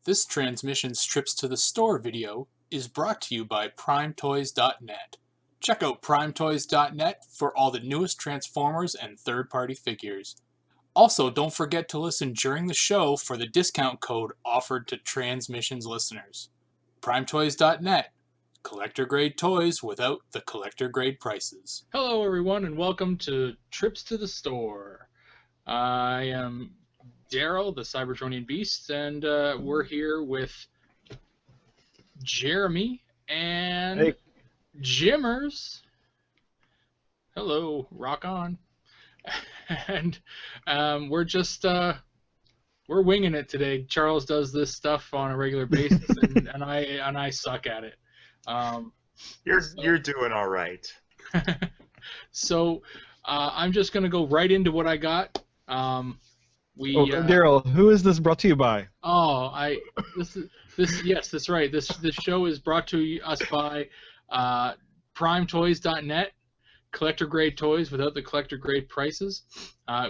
This Transmissions Trips to the Store video is brought to you by PrimeToys.net. Check out PrimeToys.net for all the newest Transformers and third-party figures. Also, don't forget to listen during the show for the discount code offered to Transmissions listeners. PrimeToys.net. Collector-grade toys without the collector-grade prices. Hello, everyone, and welcome to Trips to the Store. I am Darryl, the Cybertronian Beast, and we're here with Jeremy and Jimmerz. Hello, rock on. And we're just we're winging it today. Charles does this stuff on a regular basis, and I suck at it. You're doing all right. So I'm just gonna go right into what I got. Darryl, who is this brought to you by? Yes, that's right. This show is brought to us by PrimeToys.net. Collector grade toys without the collector grade prices.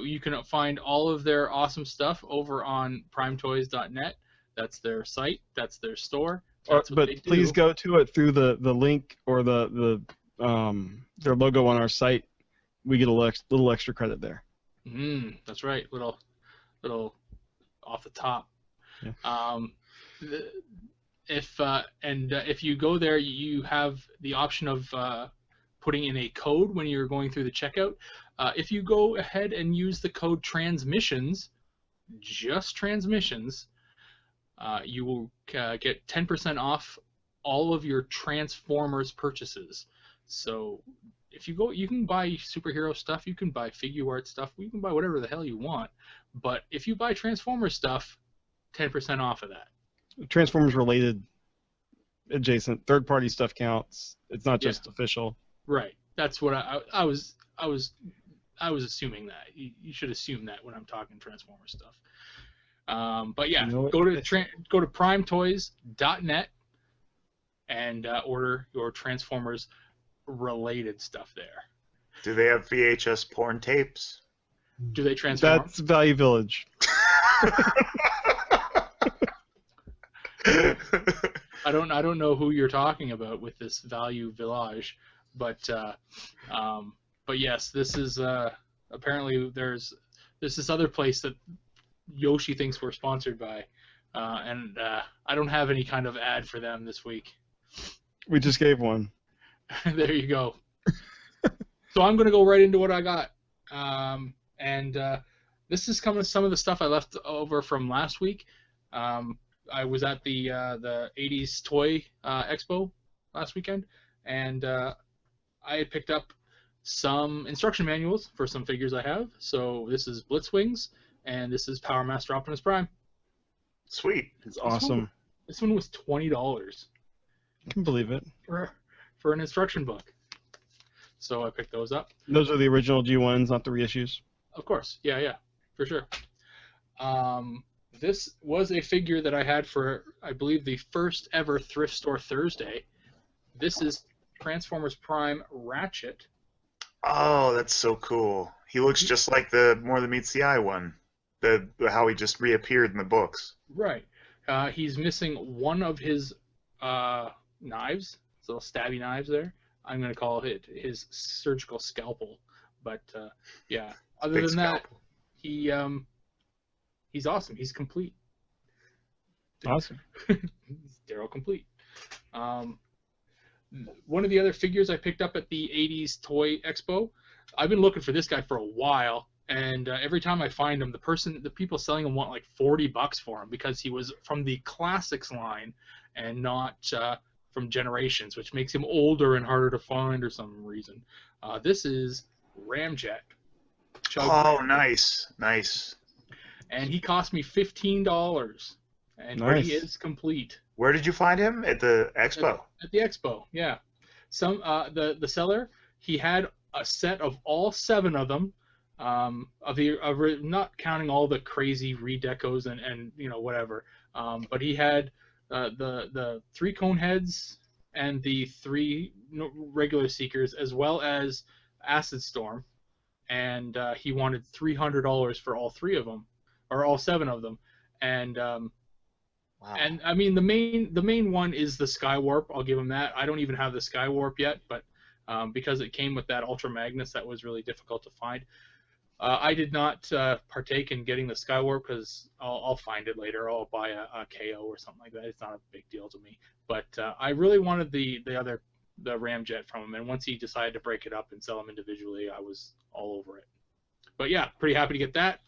You can find all of their awesome stuff over on PrimeToys.net. That's their site. That's their store. That's but please go to it through the link or their logo on our site. We get a little extra credit there. That's right. Little off the top. Yeah. If you go there, you have the option of putting in a code when you're going through the checkout. If you go ahead and use the code TransMissions, just TransMissions, you will get 10% off all of your Transformers purchases. So if you go, you can buy superhero stuff, you can buy figure art stuff, you can buy whatever the hell you want. But if you buy Transformers stuff, 10% off of that. Transformers related, adjacent, third-party stuff counts. It's not just official. Right. That's what I was assuming that. You should assume that when I'm talking Transformers stuff. But yeah, go to PrimeToys.net and order your Transformers related stuff there. Do they have VHS porn tapes? Do they transform? That's Value Village. I don't know who you're talking about with this Value Village, but yes, this is apparently there's this other place that Yoshi thinks we're sponsored by, and I don't have any kind of ad for them this week. We just gave one. There you go. So I'm going to go right into what I got. This is some of the stuff I left over from last week. I was at the 80s Toy Expo last weekend, and I had picked up some instruction manuals for some figures I have. So this is Blitzwings, and this is Power Master Optimus Prime. Sweet. It's awesome. This one was $20. I can believe it. For an instruction book. So I picked those up. Those are the original G1s, not the reissues? Of course. Yeah, for sure. This was a figure that I had for, I believe, the first ever Thrift Store Thursday. This is Transformers Prime Ratchet. Oh, that's so cool. He looks just like the More Than Meets the Eye one. How he just reappeared in the books. Right. He's missing one of his knives. Little stabby knives there. I'm going to call it his surgical scalpel. But yeah, other than that, he's awesome. He's complete. Awesome. Darryl complete. One of the other figures I picked up at the 80s Toy Expo, I've been looking for this guy for a while, and every time I find him, the people selling him want like $40 for him because he was from the Classics line and not from Generations, which makes him older and harder to find for some reason. This is Ramjet. Nice. And he cost me $15, and he is complete. Where did you find him? At the expo? At the expo, yeah. The seller, he had a set of all 7 of them, not counting all the crazy redecos and whatever. But he had the 3 cone heads and the 3 regular Seekers, as well as Acid Storm, and he wanted $300 for all 3 of them, or all 7 of them, and Wow. And I mean, the main one is the Skywarp. I'll give him that. I don't even have the Skywarp yet, but because it came with that Ultra Magnus, that was really difficult to find. I did not partake in getting the Skywarp because I'll find it later. I'll buy a KO or something like that. It's not a big deal to me. But I really wanted the Ramjet from him, and once he decided to break it up and sell them individually, I was all over it. But yeah, pretty happy to get that.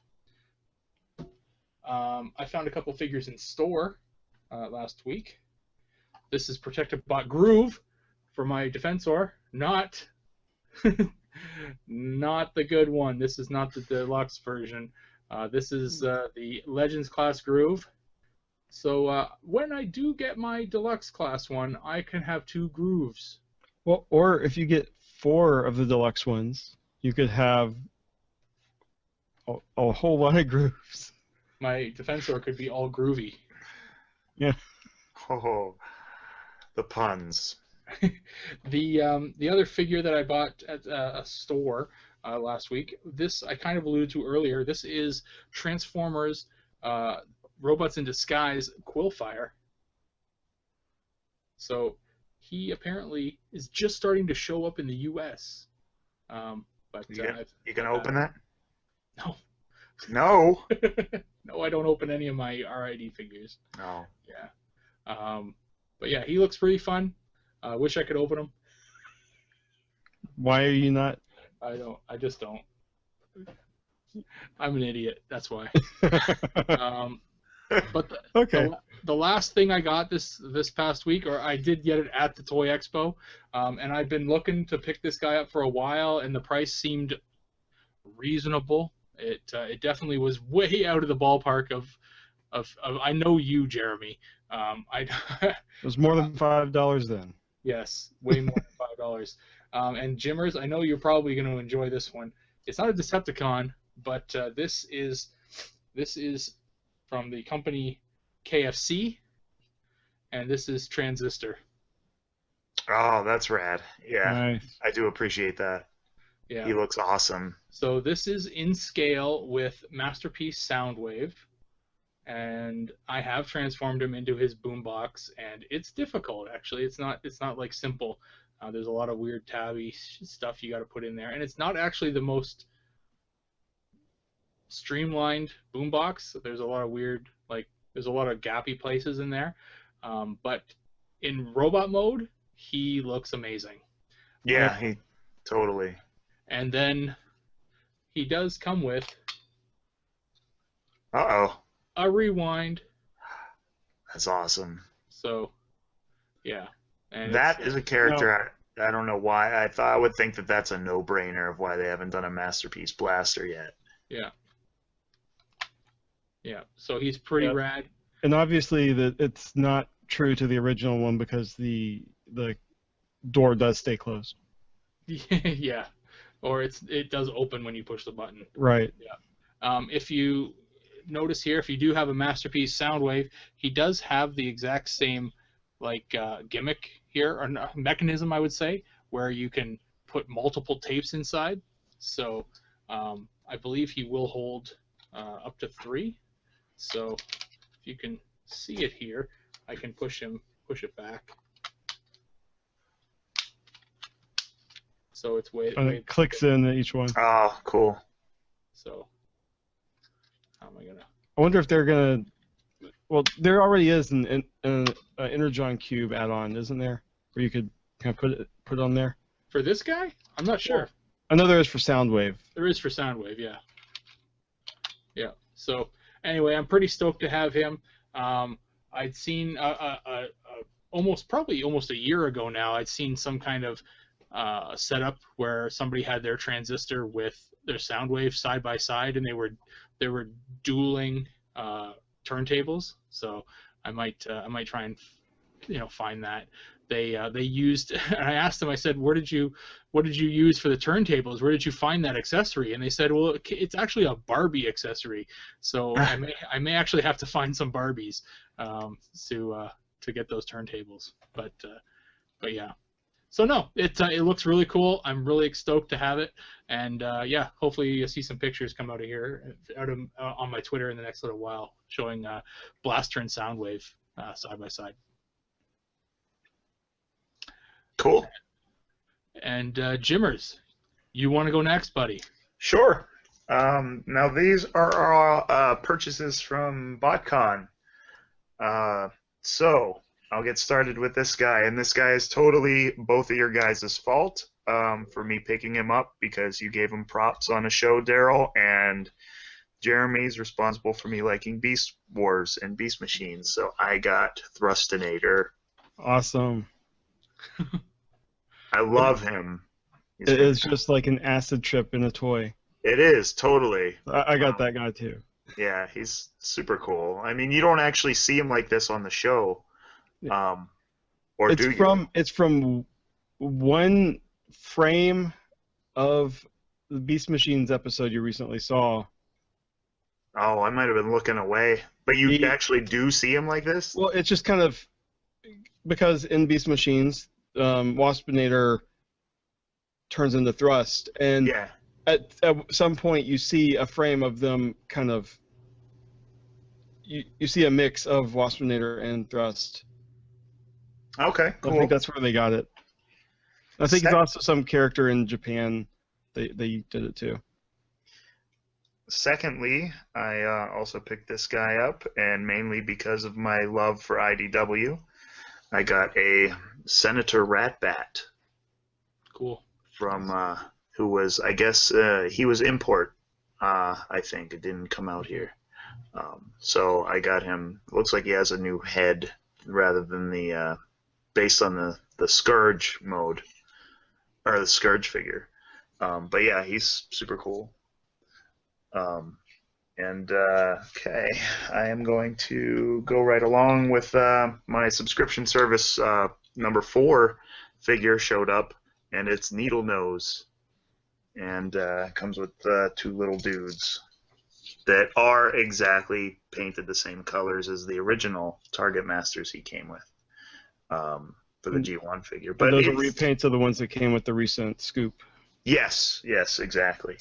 I found a couple figures in store last week. This is Protective Bot Groove for my Defensor, not not the good one. This is not the deluxe version. This is the Legends class Groove. So when I do get my deluxe class one, I can have 2 grooves. Well, or if you get 4 of the deluxe ones, you could have a whole lot of grooves. My Defensor could be all groovy. Yeah. Oh, the puns. The other figure that I bought at a store last week, this I kind of alluded to earlier. This is Transformers Robots in Disguise Quillfire. So he apparently is just starting to show up in the U.S. But you can open that? No. No. No, I don't open any of my RID figures. No. Yeah. But yeah, he looks pretty fun. I wish I could open him. Why are you not? I don't. I just don't. I'm an idiot. That's why. But Okay. the last thing I got this past week, or I did get it at the Toy Expo, and I've been looking to pick this guy up for a while, and the price seemed reasonable. It definitely was way out of the ballpark of I know you, Jeremy. It was more than $5 then. Yes, way more than $5. And Jimmerz, I know you're probably going to enjoy this one. It's not a Decepticon, but this is from the company KFC, and this is Transistor. Oh, that's rad. Yeah, Nice. I do appreciate that. Yeah. He looks awesome. So this is in scale with Masterpiece Soundwave, and I have transformed him into his boombox, and it's difficult actually. It's not like simple. There's a lot of weird tabby stuff you got to put in there, and it's not actually the most streamlined boombox. There's a lot of weird, there's a lot of gappy places in there, but in robot mode, he looks amazing. Yeah, he totally. And then he does come with a rewind. That's awesome. So, yeah. And that is a character I don't know why. I would think that that's a no-brainer of why they haven't done a Masterpiece Blaster yet. Yeah. Yeah. So he's pretty rad. And obviously it's not true to the original one because the door does stay closed. Yeah. Or it does open when you push the button. Right. Yeah. If you notice here, if you do have a Masterpiece Soundwave, he does have the exact same gimmick here, or mechanism, I would say, where you can put multiple tapes inside. So I believe he will hold up to 3. So if you can see it here, I can push it back. So it's And it clicks in each one. Oh, cool. So how am I gonna? I wonder if they're gonna. Well, there already is an Energon Cube add-on, isn't there? Where you could kind of put it on there. For this guy, I'm not sure. I know there is for Soundwave. There is for Soundwave, yeah. Yeah. So anyway, I'm pretty stoked to have him. I'd seen almost a year ago now. I'd seen some kind of setup where somebody had their transistor with their Soundwave side by side, and they were dueling turntables. So I might try and find that. They used, and I asked them, I said, what did you use for the turntables? Where did you find that accessory? And they said, well, it's actually a Barbie accessory. So I may actually have to find some Barbies to get those turntables. But yeah. So no, it looks really cool. I'm really stoked to have it, and yeah, hopefully you'll see some pictures come out of here on my Twitter in the next little while showing Blaster and Soundwave side by side. Cool. And Jimmerz, you want to go next, buddy? Sure. Now these are our purchases from BotCon. So I'll get started with this guy, and this guy is totally both of your guys' fault for me picking him up because you gave him props on a show, Darryl, and Jeremy's responsible for me liking Beast Wars and Beast Machines, so I got Thrustinator. Awesome. I love him. It is just like an acid trip in a toy. It is, totally. I got that guy too. Yeah, he's super cool. I mean, you don't actually see him like this on the show. Or it's do you? It's from one frame of the Beast Machines episode you recently saw. Oh, I might have been looking away. But you actually do see him like this? Well, it's just kind of because in Beast Machines, Waspinator turns into Thrust, and yeah. at some point you see a frame of them kind of. You see a mix of Waspinator and Thrust. Okay, cool. I think that's where they got it. I think it's also some character in Japan. They did it too. Secondly, I also picked this guy up, and mainly because of my love for IDW, I got a Senator Ratbat. Cool. From who was, I guess, he was import. I think it didn't come out here. So I got him. Looks like he has a new head rather than the based on the Scourge mode or the Scourge figure. But yeah, he's super cool. Okay, I am going to go right along with my subscription service. Number 4 figure showed up, and it's Needle Nose, and comes with 2 little dudes that are exactly painted the same colors as the original Target Masters he came with for the G1 figure. But those are repaints of the ones that came with the recent scoop. Yes, exactly.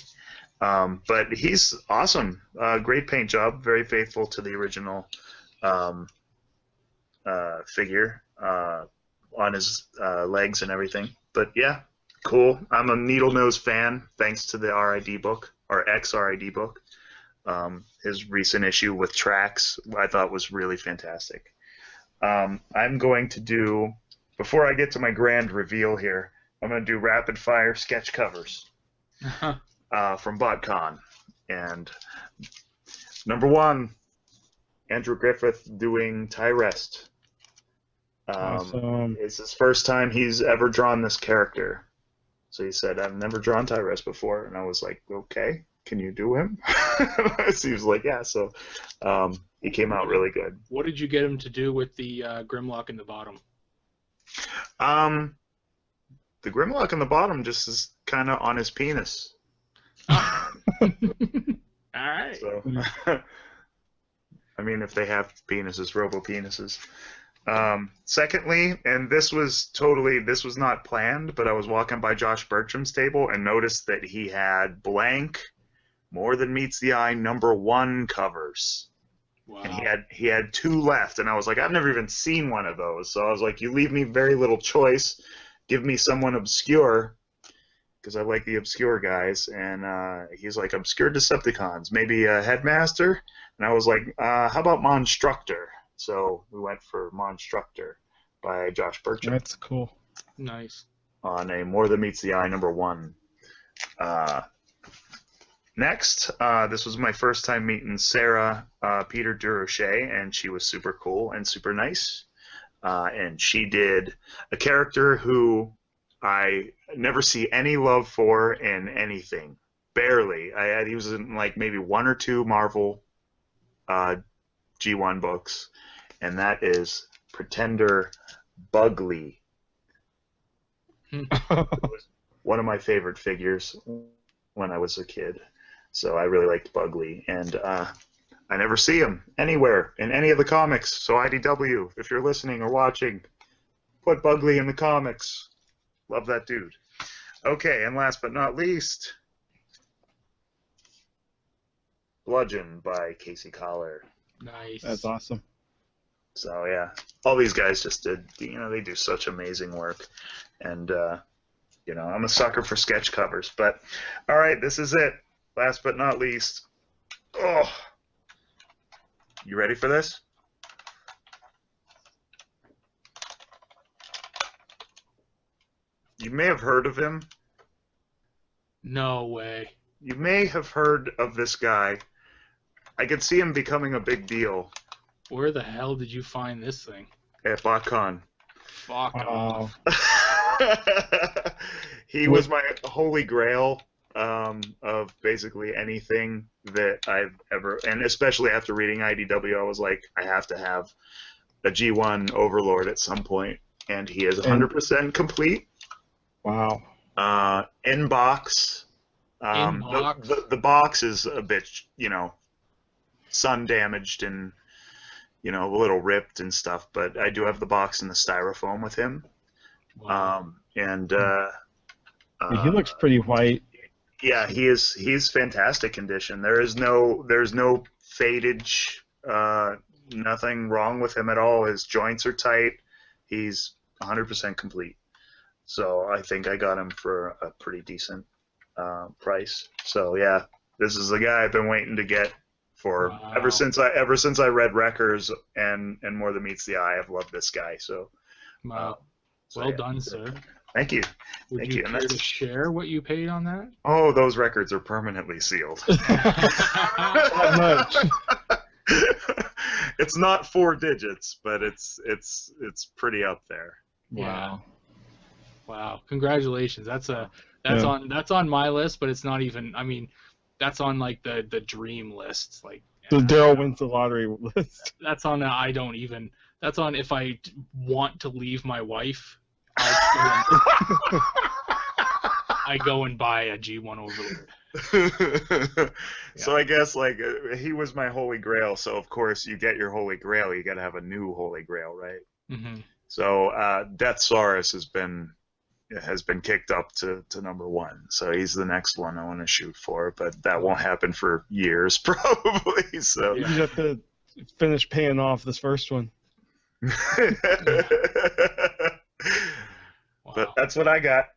But he's awesome. Great paint job. Very faithful to the original figure on his legs and everything. But yeah, cool. I'm a Needle Nose fan thanks to the RID book, or ex-RID book. His recent issue with Trax I thought was really fantastic. I'm going to do, before I get to my grand reveal here, I'm going to do rapid fire sketch covers from BotCon. And number 1, Andrew Griffith doing Tyrest. Awesome. It's his first time he's ever drawn this character. So he said, I've never drawn Tyrest before. And I was like, okay, can you do him? So he was like, yeah. So he came out really good. What did you get him to do with the Grimlock in the bottom? The Grimlock in the bottom just is kind of on his penis. All right. So, I mean, if they have penises, robo-penises. Secondly, and this was not planned, but I was walking by Josh Bertram's table and noticed that he had blank More Than Meets the Eye #1 covers. Wow. And he had 2 left, and I was like, I've never even seen one of those. So I was like, you leave me very little choice. Give me someone obscure, because I like the obscure guys. And he's like, obscure Decepticons, maybe a Headmaster? And I was like, how about Monstructor? So we went for Monstructor by Josh Bertram. That's cool. Nice. On a More Than Meets the Eye #1. Next, this was my first time meeting Sarah Peter Durocher, and she was super cool and super nice. And she did a character who I never see any love for in anything. Barely. He was in like maybe 1 or 2 Marvel G1 books, and that is Pretender Bugley. It was one of my favorite figures when I was a kid. So I really liked Bugley, and I never see him anywhere in any of the comics. So IDW, if you're listening or watching, put Bugley in the comics. Love that dude. Okay, and last but not least, Bludgeon by Casey Collar. Nice. That's awesome. So yeah, all these guys just did. They do such amazing work, and I'm a sucker for sketch covers. But all right, this is it. Last but not least. Oh, you ready for this? You may have heard of him. No way. You may have heard of this guy. I could see him becoming a big deal. Where the hell did you find this thing? At BotCon. Fuck off. He was my holy grail of basically anything that I've ever, and especially after reading IDW, I was like, I have to have a G1 Overlord at some point, and he is 100% complete. Wow. In-box. In-box? The box is a bit, sun damaged and, a little ripped and stuff, but I do have the box and the styrofoam with him. Wow. He looks pretty white. Yeah, he's fantastic condition. There's no fadage, nothing wrong with him at all. His joints are tight. He's 100% complete. So I think I got him for a pretty decent price. So yeah, this is the guy I've been waiting to get for ever since I read Wreckers and More Than Meets the Eye. I've loved this guy. So wow. So Well yeah. done, sir. Thank you. Would Thank you you. care to share what you paid on that? Oh, those records are permanently sealed. Not much. It's not 4 digits, but it's pretty up there. Wow. Wow. Congratulations. That's on my list, but it's not even, I mean, that's on like the dream list. Like So Darryl wins the lottery list. that's on that's on if I want to leave my wife, I go and buy a G1 Overlord. So I guess he was my holy grail. So of course you get your holy grail, you got to have a new holy grail, right? Mm-hmm. So Death Saurus has been kicked up to number 1. So he's the next one I want to shoot for, but that won't happen for years probably. So You just have to finish paying off this first one. But that's what I got.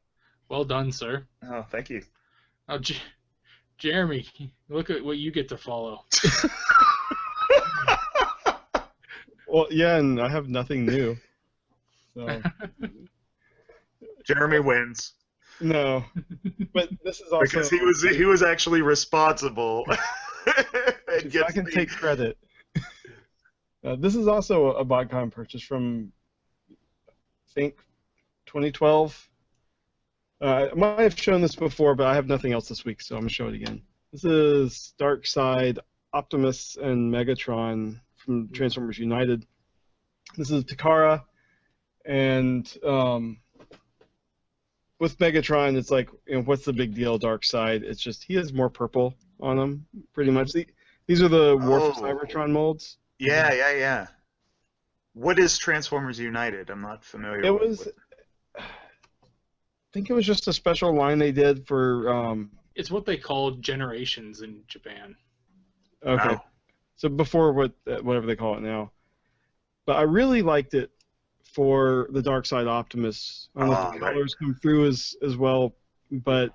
Well done, sir. Oh, thank you. Oh, Jeremy, look at what you get to follow. Well, yeah, and I have nothing new. So Jeremy wins no, but this is also because he was actually responsible. And I can take credit. This is also a BotCon purchase from, I think, 2012. I might have shown this before, but I have nothing else this week, so I'm going to show it again. This is Darkseid, Optimus, and Megatron from Transformers United. This is Takara, and with Megatron, it's like, what's the big deal, Darkseid? It's just he has more purple on him, pretty much. These are the War for Cybertron molds. Yeah. What is Transformers United? I'm not familiar with it. I think it was just a special line they did for... It's what they call generations in Japan. Okay. Wow. So before whatever they call it now. But I really liked it for the Darkseid Optimus. I don't know if the colors come through as well, but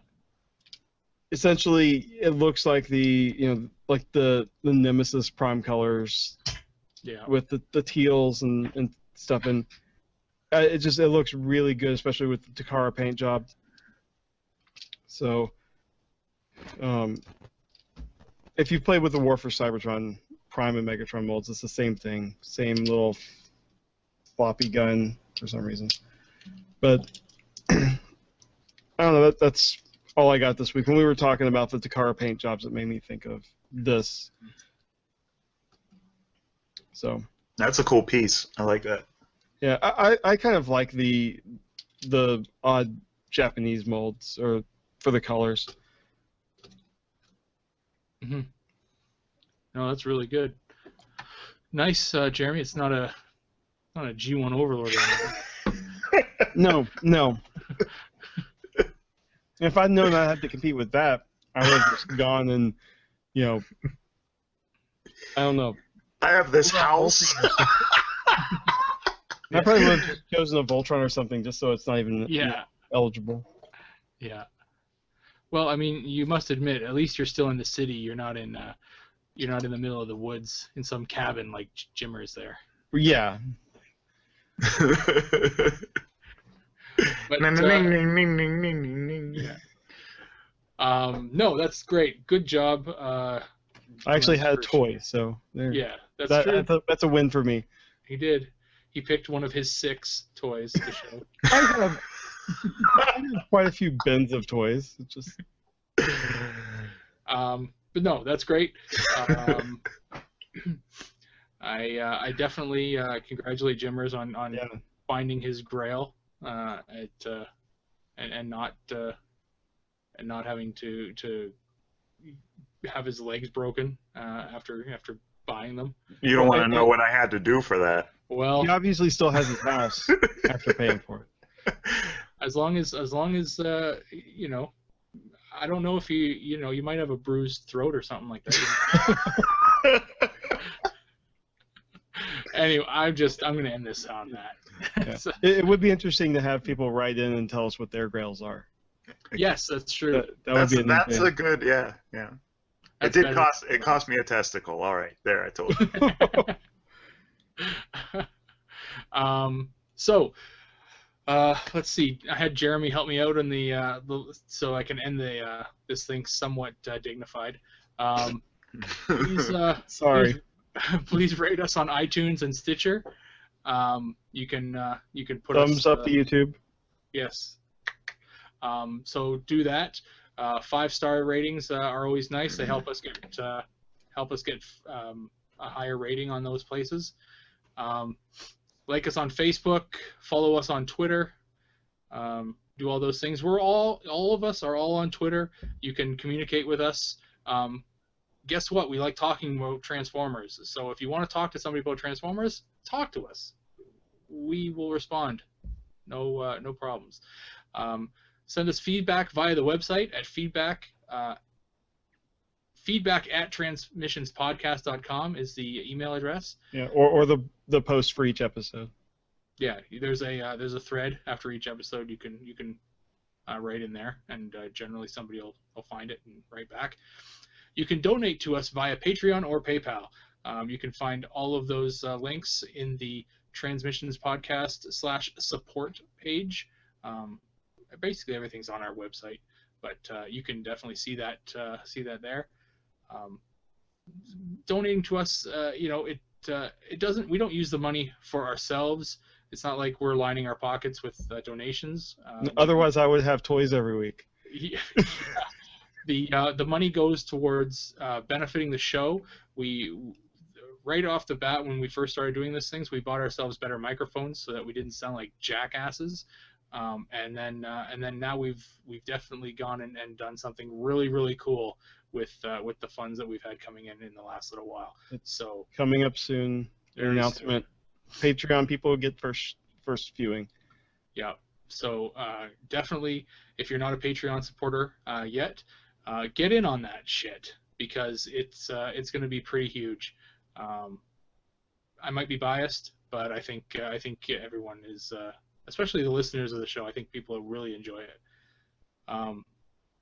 essentially it looks like the Nemesis Prime colors. Yeah. With the teals and stuff, and it looks really good, especially with the Takara paint job. So, if you play with the War for Cybertron Prime and Megatron molds, it's the same thing, same little floppy gun for some reason. But I don't know. That's all I got this week. When we were talking about the Takara paint jobs, it made me think of this. So That's a cool piece. I like that. yeah, I kind of like the odd Japanese molds or for the colors. Mm-hmm. No, that's really good. Nice, Jeremy. It's not a G1 Overlord anymore. No. If I'd known I had to compete with that, I would have just gone and, I don't know. I have this house. I probably would have just chosen a Voltron or something, just so it's not even eligible. Yeah. Well, I mean, you must admit, at least you're still in the city. You're not in the middle of the woods in some cabin like Jimmerz there. Yeah. But, no, that's great. Good job. I actually had a toy, so yeah, that's true. That's a win for me. He did. He picked one of his 6 toys to show. I have quite a few bins of toys. It's just. But no, that's great. I definitely congratulate Jimmerz on finding his grail and not having to have his legs broken after buying them. You don't want to know what I had to do for that. Well, he obviously still has his house after paying for it. As long as you know, I don't know if you might have a bruised throat or something like that. Anyway, I'm going to end this on that. Yeah. So, it would be interesting to have people write in and tell us what their grails are. Yes, that's true. That's a good, yeah. It cost me a testicle. All right, there, I told you. So, let's see. I had Jeremy help me out on the so I can end this thing somewhat dignified. Please, sorry. Please rate us on iTunes and Stitcher. You can put thumbs up to YouTube. Yes. So do that. 5-star ratings are always nice. They help us get a higher rating on those places. Like us on Facebook. Follow us on Twitter. Do all those things. All of us are all on Twitter. You can communicate with us. Guess what? We like talking about Transformers. So if you want to talk to somebody about Transformers, talk to us. We will respond. No problems. Send us feedback via the website at feedback@transmissionspodcast.com is the email address. Yeah, or the post for each episode. Yeah, there's a thread after each episode. You can write in there, and generally somebody will find it and write back. You can donate to us via Patreon or PayPal. You can find all of those links in the Transmissions Podcast /support page. Basically, everything's on our website, but you can definitely see that there. Donating to us, it doesn't. We don't use the money for ourselves. It's not like we're lining our pockets with donations. Otherwise, I would have toys every week. Yeah. The money goes towards benefiting the show. We right off the bat when we first started doing these things, we bought ourselves better microphones so that we didn't sound like jackasses. And then now we've definitely gone and done something really, really cool with the funds that we've had coming in the last little while. So coming up soon, an announcement. Patreon people get first viewing. Yeah. So definitely, if you're not a Patreon supporter yet, get in on that shit because it's going to be pretty huge. I might be biased, but I think everyone is, especially the listeners of the show. I think people will really enjoy it.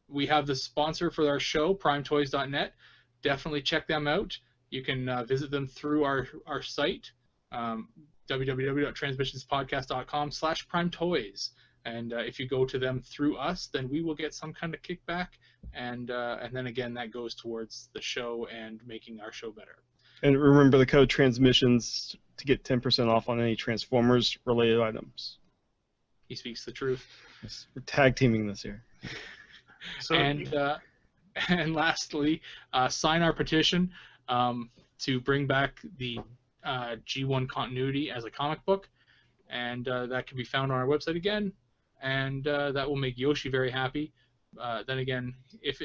We have the sponsor for our show, PrimeToys.net. Definitely check them out. You can visit them through our site, www.transmissionspodcast.com/PrimeToys. And if you go to them through us, then we will get some kind of kickback, and then again that goes towards the show and making our show better. And remember the code TransMissions to get 10% off on any Transformers-related items. He speaks the truth. Yes, we're tag teaming this here. So, and lastly, sign our petition to bring back the G1 continuity as a comic book, and that can be found on our website again. And that will make Yoshi very happy. Then again, if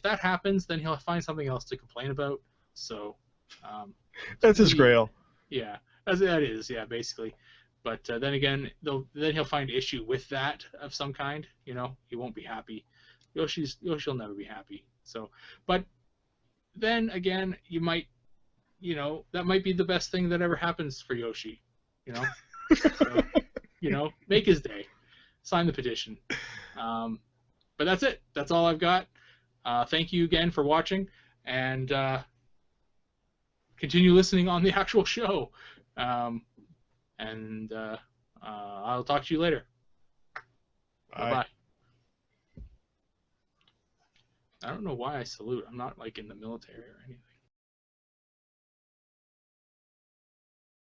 that happens, then he'll find something else to complain about. So that's his grail. Yeah, that is, yeah, basically. But then again, then he'll find issue with that of some kind. He won't be happy. Yoshi'll never be happy. So, but then again, you might you know, that might be the best thing that ever happens for Yoshi. You know, so, you know, make his day. Sign the petition. But that's it. That's all I've got. Thank you again for watching, and continue listening on the actual show. I'll talk to you later. Bye-bye. I don't know why I salute. I'm not like in the military or anything.